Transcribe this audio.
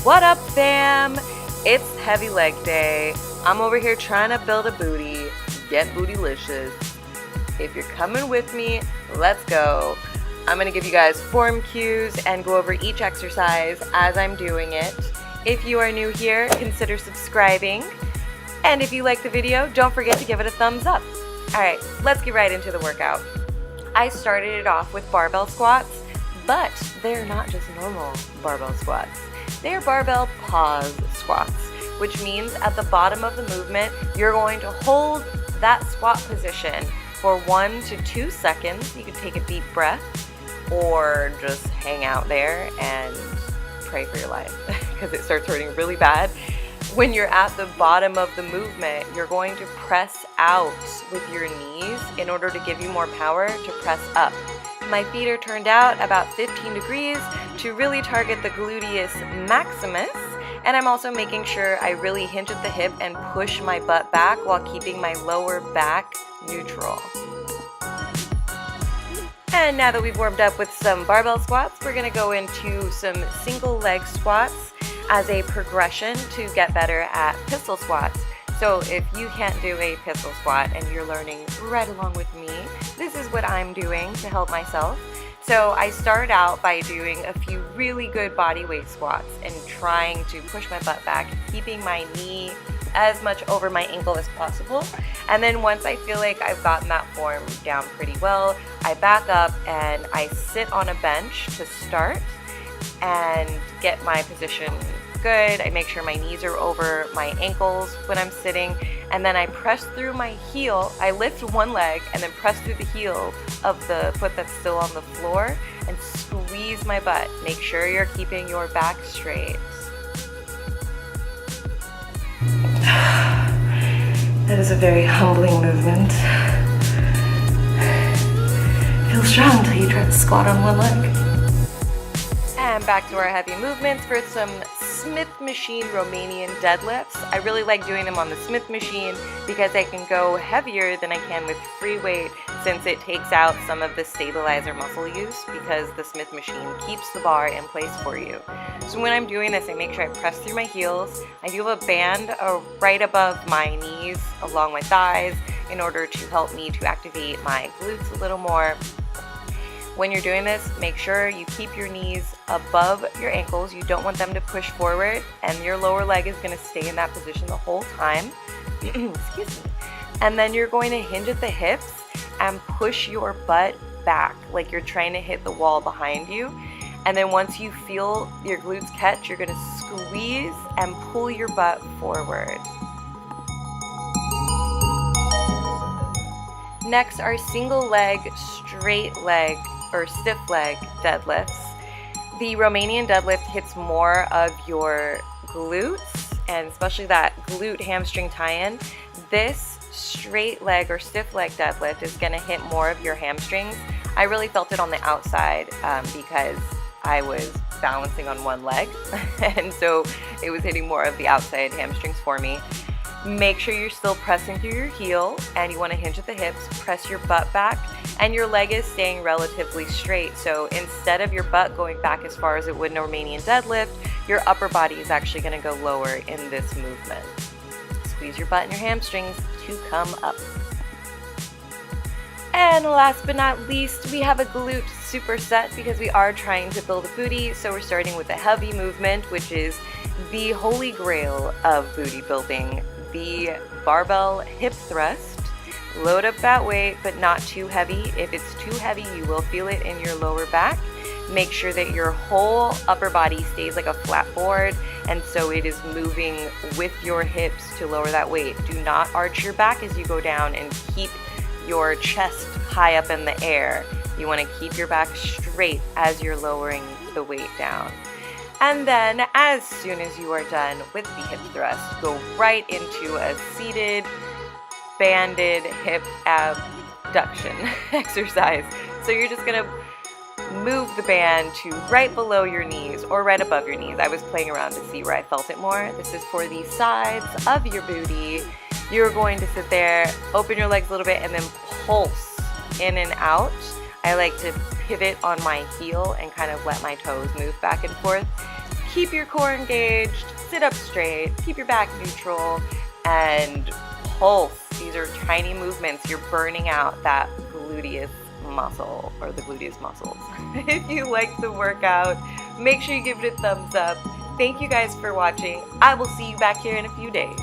What up, fam? It's heavy leg day. I'm over here trying to build a booty, get bootylicious. If you're coming with me, let's go. I'm gonna give you guys form cues and go over each exercise as I'm doing it. If you are new here, consider subscribing. And if you like the video, don't forget to give it a thumbs up. All right, let's get right into the workout. I started it off with barbell squats, but they're not just normal barbell squats. They're barbell pause squats, which means at the bottom of the movement, you're going to hold that squat position for 1 to 2 seconds. You can take a deep breath or just hang out there and pray for your life because it starts hurting really bad. When you're at the bottom of the movement, you're going to press out with your knees in order to give you more power to press up. My feet are turned out about 15 degrees to really target the Gluteus Maximus, and I'm also making sure I really hinge at the hip and push my butt back while keeping my lower back neutral. And now that we've warmed up with some barbell squats, we're going to go into some single leg squats as a progression to get better at pistol squats. So if you can't do a pistol squat and you're learning right along with me, this is what I'm doing to help myself. So I start out by doing a few really good body weight squats and trying to push my butt back, keeping my knee as much over my ankle as possible. And then once I feel like I've gotten that form down pretty well, I back up and I sit on a bench to start and get my position good. I make sure my knees are over my ankles when I'm sitting, and then I press through my heel. I lift one leg and then press through the heel of the foot that's still on the floor and squeeze my butt. Make sure you're keeping your back straight. That is a very humbling movement. Feel strong until you try to squat on one leg. And back to our heavy movements for some Machine Romanian Deadlifts. I really like doing them on the Smith machine because I can go heavier than I can with free weight, since it takes out some of the stabilizer muscle use because the Smith machine keeps the bar in place for you. So when I'm doing this, I make sure I press through my heels. I do have a band right above my knees along my thighs in order to help me to activate my glutes a little more. When you're doing this, make sure you keep your knees above your ankles. You don't want them to push forward, and your lower leg is going to stay in that position the whole time. Excuse me. And then you're going to hinge at the hips and push your butt back like you're trying to hit the wall behind you. And then once you feel your glutes catch, you're going to squeeze and pull your butt forward. Next are single leg, straight leg, or stiff leg deadlifts. The Romanian deadlift hits more of your glutes, and especially that glute hamstring tie-in. This straight leg or stiff leg deadlift is going to hit more of your hamstrings. I really felt it on the outside because I was balancing on one leg, and so it was hitting more of the outside hamstrings for me. Make sure you're still pressing through your heel, and you want to hinge at the hips, press your butt back, and your leg is staying relatively straight. So instead of your butt going back as far as it would in a Romanian deadlift, your upper body is actually going to go lower in this movement. Squeeze your butt and your hamstrings to come up. And last but not least, we have a glute superset because we are trying to build a booty. So we're starting with a heavy movement, which is the holy grail of booty building, the barbell hip thrust. Load up that weight, but not too heavy. If it's too heavy, you will feel it in your lower back. Make sure that your whole upper body stays like a flat board, and so it is moving with your hips to lower that weight. Do not arch your back as you go down, and keep your chest high up in the air. You want to keep your back straight as you're lowering the weight down. And then as soon as you are done with the hip thrust, go right into a seated banded hip abduction exercise. So you're just going to move the band to right below your knees or right above your knees. I was playing around to see where I felt it more. This is for the sides of your booty. You're going to sit there, open your legs a little bit, and then pulse in and out. I like to pivot on my heel and kind of let my toes move back and forth. keep your core engaged, sit up straight, keep your back neutral, and pulse. These are tiny movements. You're burning out that gluteus muscle, or the gluteus muscles. If you like the workout, make sure you give it a thumbs up. Thank you guys for watching. I will see you back here in a few days.